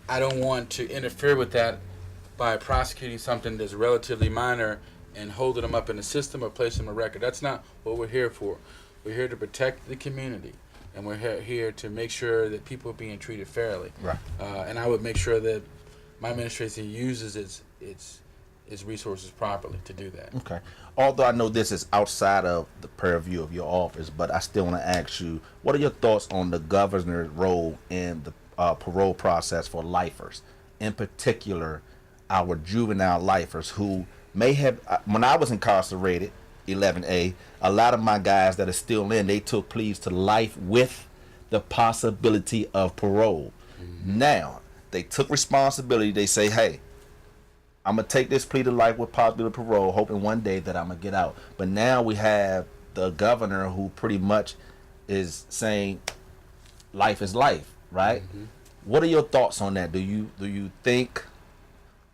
I don't want to interfere with that by prosecuting something that's relatively minor and holding them up in the system or placing them on record. That's not what we're here for. We're here to protect the community, and we're here to make sure that people are being treated fairly. Right. And I would make sure that my administration uses its resources properly to do that. Okay. Although I know this is outside of the purview of your office, but I still want to ask you, what are your thoughts on the governor's role in the parole process for lifers, in particular our juvenile lifers who may have, when I was incarcerated, 11A, a lot of my guys that are still in, they took pleas to life with the possibility of parole. Mm-hmm. Now, they took responsibility. They say, hey, I'm going to take this plea to life with possibility of parole, hoping one day that I'm going to get out. But now we have the governor who pretty much is saying life is life, right? Mm-hmm. What are your thoughts on that? Do you think,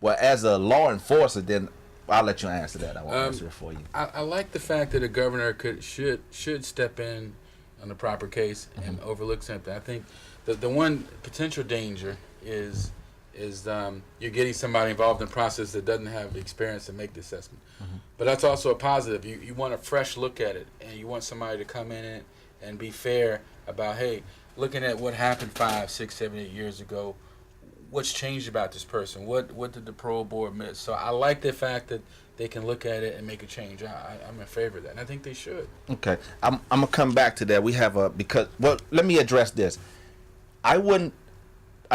well, as a law enforcer, then I'll let you answer that. I won't answer it for you. I like the fact that a governor should step in on the proper case and overlook something. I think the one potential danger is you're getting somebody involved in the process that doesn't have the experience to make the assessment. Mm-hmm. But that's also a positive. You want a fresh look at it, and you want somebody to come in and be fair about, hey, looking at what happened 5, 6, 7, 8 years ago, what's changed about this person? What did the parole board miss? So I like the fact that they can look at it and make a change. I'm in favor of that, and I think they should. Okay, I'm gonna come back to that. We have let me address this. I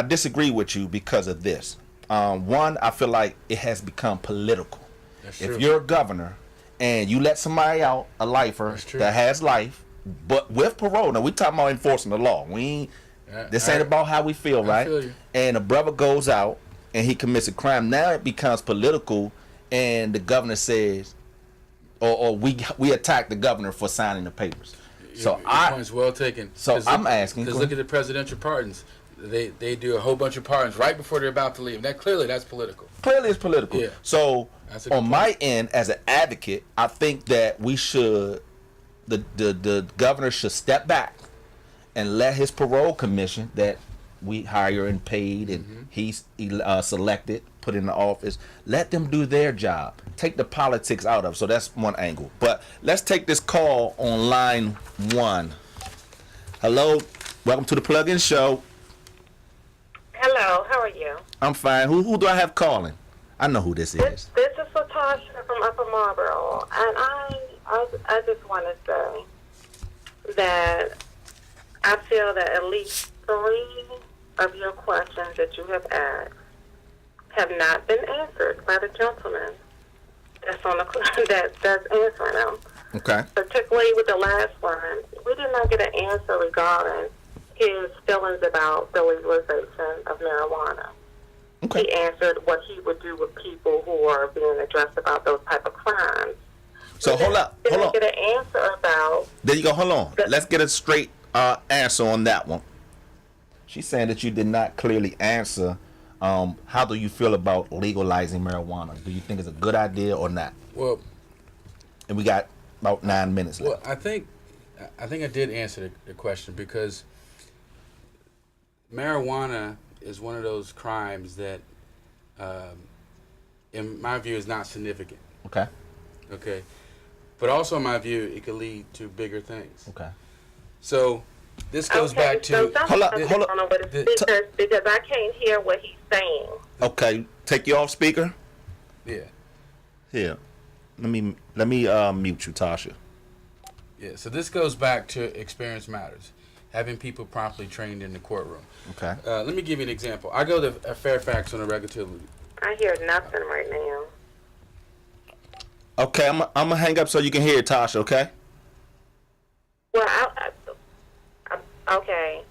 disagree with you because of this. One, I feel like it has become political. That's if true. you're a governor and you let somebody out, a lifer that has life, but with parole, now we talking about enforcing the law. This ain't about how we feel, right? Feel you. And a brother goes out and he commits a crime. Now it becomes political, and the governor says, or we attack the governor for signing the papers. Your point's well taken. So I'm asking, because look at the presidential pardons. They do a whole bunch of pardons right before they're about to leave. That's political. Clearly it's political. Yeah. So on my end, as an advocate, I think that we should, the governor should step back and let his parole commission that we hire and paid and he's selected, put in the office, let them do their job. Take the politics out of it. So that's one angle. But let's take this call on line 1. Hello, welcome to the Plug-In Show. Hello, how are you? I'm fine. Who do I have calling? I know who this is. This is Latasha from Upper Marlboro, and I just want to say that I feel that at least 3 of your questions that you have asked have not been answered by the gentleman that's on that's answering them. Okay. Particularly with the last one, we did not get an answer regarding his feelings about the legalization of marijuana. Okay. He answered what he would do with people who are being addressed about those type of crimes. So hold on. Didn't get an answer about. There you go. Hold on. Let's get a straight answer on that one. She's saying that you did not clearly answer. How do you feel about legalizing marijuana? Do you think it's a good idea or not? Well, and we got about 9 minutes left. Well, I think I did answer the question, because marijuana is one of those crimes that, in my view, is not significant. Okay. Okay. But also, in my view, it could lead to bigger things. Okay. So this goes back to hold on. Because I can't hear what he's saying. Okay, take you off speaker. Yeah. Here, let me mute you, Tasha. Yeah, so this goes back to experience matters, having people properly trained in the courtroom. Okay. Let me give you an example. I go to Fairfax on a regular. I hear nothing right now. Okay, I'm gonna hang up so you can hear it, Tasha. Okay. Well, okay.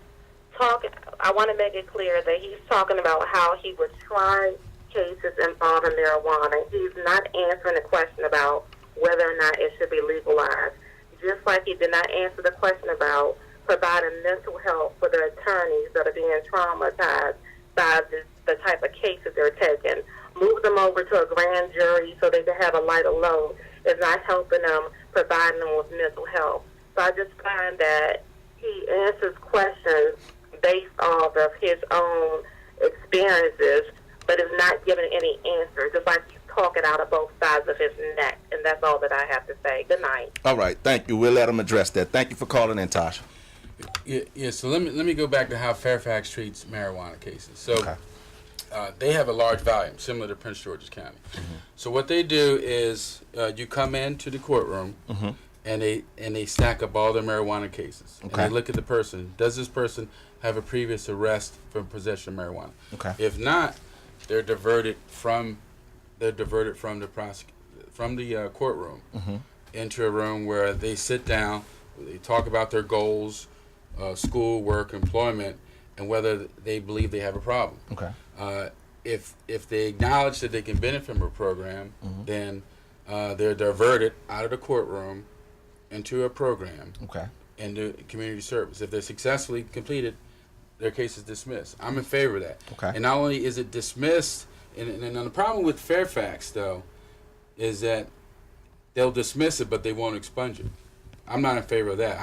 I want to make it clear that he's talking about how he would try cases involving marijuana. He's not answering the question about whether or not it should be legalized. Just like he did not answer the question about providing mental health for the attorneys that are being traumatized by the type of cases they're taking. Move them over to a grand jury so they can have a lighter load is not helping them, providing them with mental health. So I just find that he answers questions based off of his own experiences, but is not giving any answers. It's like he's talking out of both sides of his neck, and that's all that I have to say. Good night. All right, thank you. We'll let him address that. Thank you for calling in, Tasha. Yeah. So let me go back to how Fairfax treats marijuana cases. So they have a large volume, similar to Prince George's County. So what they do is you come into the courtroom. And they stack up all their marijuana cases. Okay. And they look at the person. Does this person have a previous arrest for possession of marijuana? Okay. If not, they're diverted from the courtroom into a room where they sit down, they talk about their goals, school, work, employment, and whether they believe they have a problem. Okay. If they acknowledge that they can benefit from a program, then they're diverted out of the courtroom into a program into community service. If they're successfully completed, their case is dismissed. I'm in favor of that. Okay. And not only is it dismissed, and the problem with Fairfax, though, is that they'll dismiss it, but they won't expunge it. I'm not in favor of that.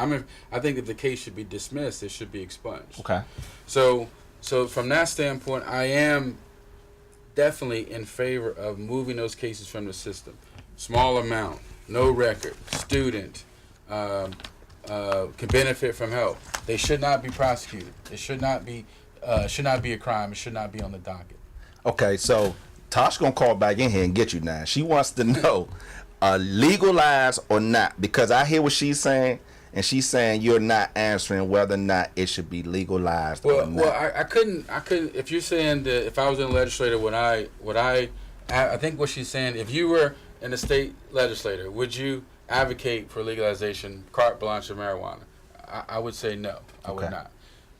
I think if the case should be dismissed, it should be expunged. Okay. So from that standpoint, I am definitely in favor of moving those cases from the system. Small amount, no record, student, can benefit from help. They should not be prosecuted. It should not be a crime. It should not be on the docket. Okay, so Tosh gonna call back in here and get you now. She wants to know, legalized or not, because I hear what she's saying, and she's saying you're not answering whether or not it should be legalized or not. Well, I couldn't. If you're saying that if I was in the legislature, I think what she's saying, if you were in the state legislature, would you advocate for legalization, carte blanche of marijuana? I would say no. I would not.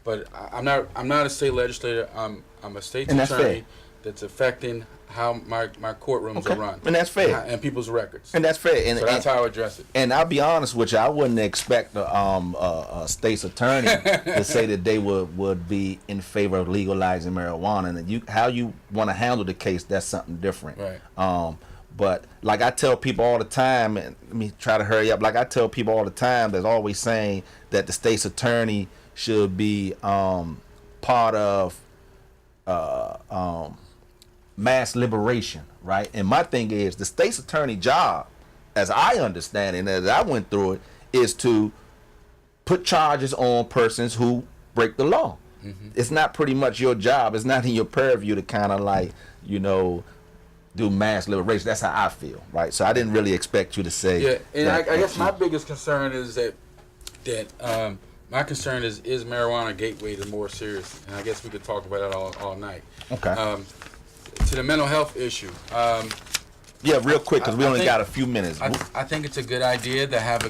But I'm not a state legislator. I'm a state attorney that's affecting how my courtrooms are run. And that's fair. And people's records. And that's fair. And, so that's how I address it. And I'll be honest with you, I wouldn't expect a state's attorney to say that they would be in favor of legalizing marijuana. And how you want to handle the case, that's something different. Right. But like I tell people all the time, and let me try to hurry up. Like I tell people all the time, there's always saying that the state's attorney should be part of mass liberation, right? And my thing is the state's attorney job, as I understand it and as I went through it, is to put charges on persons who break the law. It's not pretty much your job. It's not in your purview to kind of like, do mass liberation. That's how I feel, right? So I didn't really expect you to say. Yeah, and I guess my biggest concern is that my concern is marijuana a gateway to more serious, and I guess we could talk about that all night. Okay. To the mental health issue. Yeah, real quick, because we only got a few minutes. I think it's a good idea to have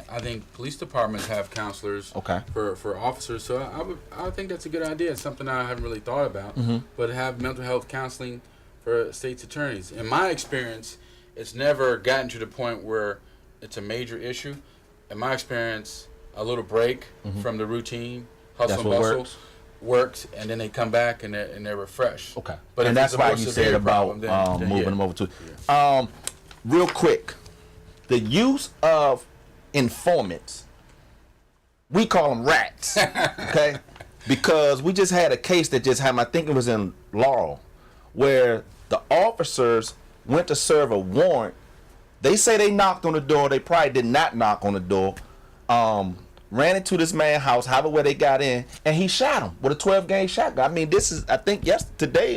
I think police departments have counselors for officers. So I think that's a good idea. It's something I haven't really thought about. But have mental health counseling for state's attorneys. In my experience, it's never gotten to the point where it's a major issue. In my experience, a little break from the routine, hustle and bustle, works, and then they come back and they're refreshed. Okay. But and that's why you said about moving them over to real quick, the use of informants, we call them rats, okay? Because we just had a case that just happened, I think it was in Laurel, where the officers went to serve a warrant. They say they knocked on the door. They probably did not knock on the door. Ran into this man's house, however they got in, and he shot him with a 12-gauge shotgun. I mean, this is, I think, today.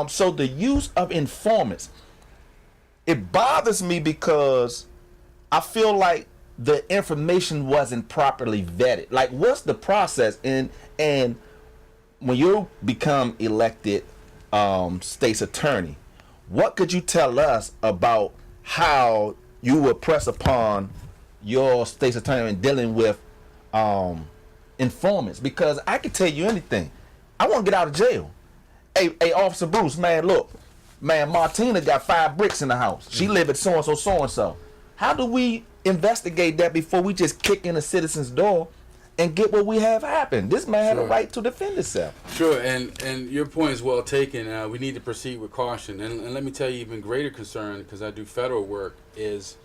So the use of informants, it bothers me because I feel like the information wasn't properly vetted. Like, what's the process? And when you become elected state's attorney, what could you tell us about how you would press upon your state's attorney in dealing with informants? Because I can tell you anything. I want to get out of jail. Hey, Officer Bruce, man, look, man, Martina got 5 bricks in the house. She live at so-and-so, so-and-so. How do we investigate that before we just kick in a citizen's door and get what we have happen? This man had a right to defend himself. Sure, and your point is well taken. We need to proceed with caution. And let me tell you, even greater concern, because I do federal work, is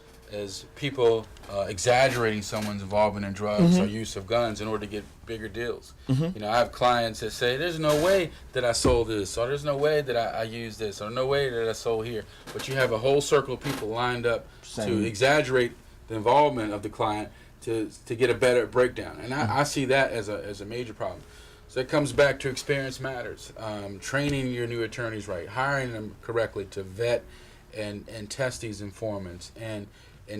people exaggerating someone's involvement in drugs or use of guns in order to get bigger deals. You know, I have clients that say, there's no way that I sold this, or there's no way that I used this, or no way that I sold here. But you have a whole circle of people lined up to exaggerate the involvement of the client to get a better breakdown. And I see that as a major problem. So it comes back to experience matters. Training your new attorneys right, hiring them correctly to vet and test these informants, and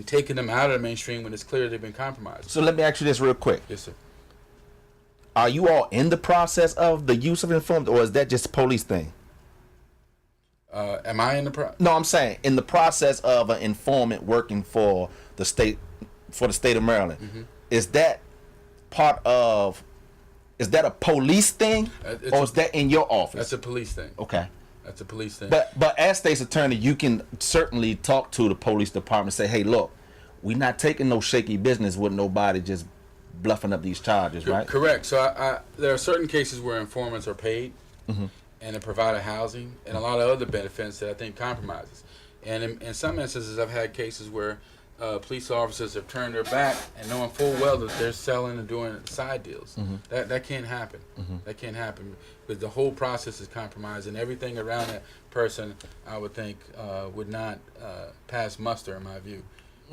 taking them out of the mainstream when it's clear they've been compromised. So let me ask you this real quick. Yes, sir. Are you all in the process of the use of informants, or is that just a police thing? Am I in the process? No, I'm saying in the process of an informant working for the state of Maryland. Is that part of? Is that a police thing, or is that in your office? That's a police thing. Okay. That's a police thing. But as state's attorney, you can certainly talk to the police department and say, hey, look, we're not taking no shaky business with nobody just bluffing up these charges, right? Correct. So there are certain cases where informants are paid and they provide housing and a lot of other benefits that I think compromises. And in some instances, I've had cases where police officers have turned their back and knowing full well that they're selling and doing side deals. That can't happen. That can't happen because the whole process is compromised, and everything around that person, I would think, would not pass muster in my view.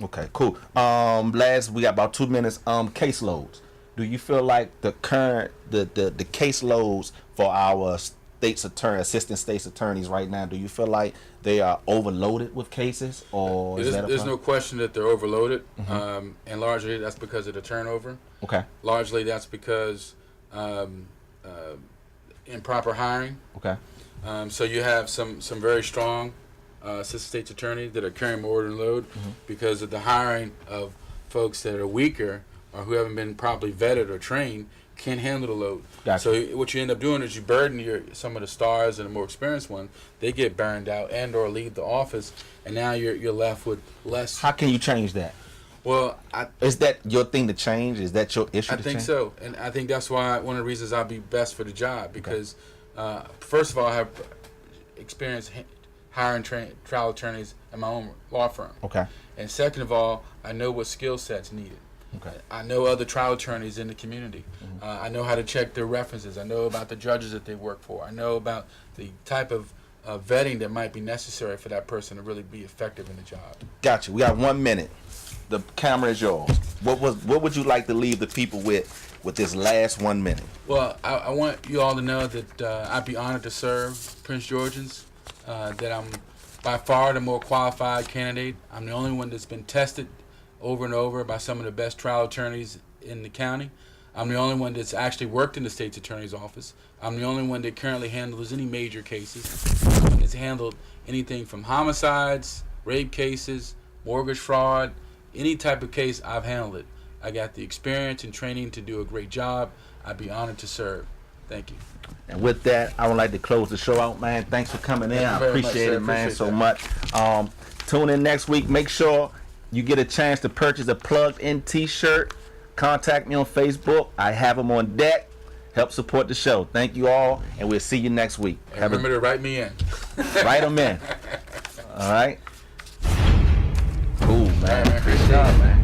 Okay, cool. Last, we got about 2 minutes. Caseloads. Do you feel like the current the caseloads for our state's attorney, assistant state's attorneys right now, do you feel like they are overloaded with cases, or there's no question that they're overloaded, and largely that's because of the turnover. Okay. Largely that's because improper hiring. Okay. So you have some very strong assistant state's attorneys that are carrying more than load because of the hiring of folks that are weaker or who haven't been properly vetted or trained, can't handle the load. Gotcha. So what you end up doing is you burden some of the stars and the more experienced ones. They get burned out and or leave the office, and now you're left with less. How can you change that? Well, is that your thing to change? Is that your issue? I think so, and I think that's why one of the reasons I'll be best for the job, because first of all, I have experience hiring trial attorneys in my own law firm. Okay. And second of all, I know what skill sets needed. Okay. I know other trial attorneys in the community. I know how to check their references. I know about the judges that they work for. I know about the type of vetting that might be necessary for that person to really be effective in the job. Gotcha. We got 1 minute. The camera is yours. What would you like to leave the people with this last 1 minute? Well, I want you all to know that I'd be honored to serve Prince Georgians, that I'm by far the more qualified candidate. I'm the only one that's been tested over and over by some of the best trial attorneys in the county. I'm the only one that's actually worked in the state's attorney's office. I'm the only one that currently handles any major cases. It's handled anything from homicides, rape cases, mortgage fraud, any type of case, I've handled it. I got the experience and training to do a great job. I'd be honored to serve. Thank you. And with that, I would like to close the show out, man. Thanks for coming in. I appreciate it, man, so much. Tune in next week. Make sure you get a chance to purchase a plugged-in t-shirt. Contact me on Facebook. I have them on deck. Help support the show. Thank you all, and we'll see you next week. And remember to write me in. Write them in. All right. Cool, man. Great job, man.